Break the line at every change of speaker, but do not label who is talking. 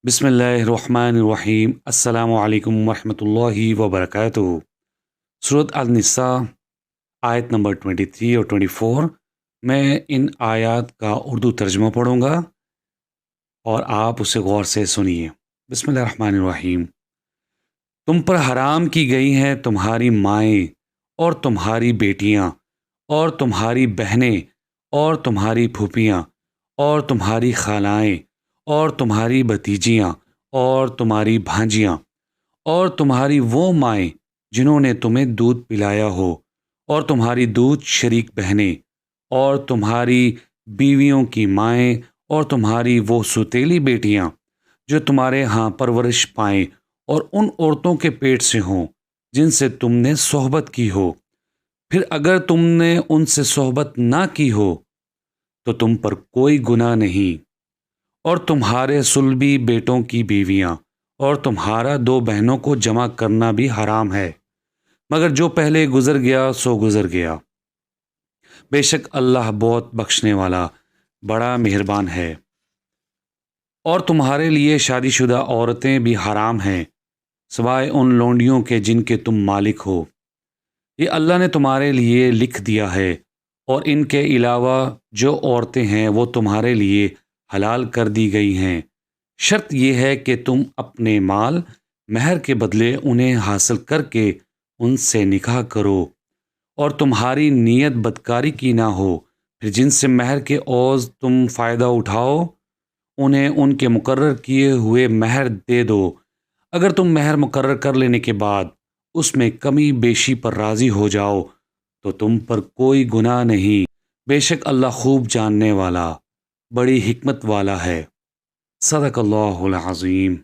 بسم اللہ الرحمن الرحیم السلام علیکم ورحمۃ اللہ وبرکاتہ۔ سورۃ النساء آیت نمبر 23 اور 24 میں ان آیات کا اردو ترجمہ پڑھوں گا اور آپ اسے غور سے سنیے۔ بسم اللہ الرحمن الرحیم۔ تم پر حرام کی گئی ہیں تمہاری مائیں اور تمہاری بیٹیاں اور تمہاری بہنیں اور تمہاری پھوپھیاں اور تمہاری خالائیں اور تمہاری بھتیجیاں اور تمہاری بھانجیاں اور تمہاری وہ مائیں جنہوں نے تمہیں دودھ پلایا ہو اور تمہاری دودھ شریک بہنیں اور تمہاری بیویوں کی مائیں اور تمہاری وہ سوتیلی بیٹیاں جو تمہارے ہاں پرورش پائیں اور ان عورتوں کے پیٹ سے ہوں جن سے تم نے صحبت کی ہو، پھر اگر تم نے ان سے صحبت نہ کی ہو تو تم پر کوئی گناہ نہیں، اور تمہارے صلبی بیٹوں کی بیویاں اور تمہارا دو بہنوں کو جمع کرنا بھی حرام ہے، مگر جو پہلے گزر گیا سو گزر گیا۔ بے شک اللہ بہت بخشنے والا بڑا مہربان ہے۔ اور تمہارے لیے شادی شدہ عورتیں بھی حرام ہیں سوائے ان لونڈیوں کے جن کے تم مالک ہو، یہ اللہ نے تمہارے لیے لکھ دیا ہے، اور ان کے علاوہ جو عورتیں ہیں وہ تمہارے لیے حلال کر دی گئی ہیں، شرط یہ ہے کہ تم اپنے مال مہر کے بدلے انہیں حاصل کر کے ان سے نکاح کرو، اور تمہاری نیت بدکاری کی نہ ہو، پھر جن سے مہر کے عوض تم فائدہ اٹھاؤ انہیں ان کے مقرر کیے ہوئے مہر دے دو۔ اگر تم مہر مقرر کر لینے کے بعد اس میں کمی بیشی پر راضی ہو جاؤ تو تم پر کوئی گناہ نہیں، بے شک اللہ خوب جاننے والا بڑی حکمت والا ہے۔ صدق اللہ العظیم۔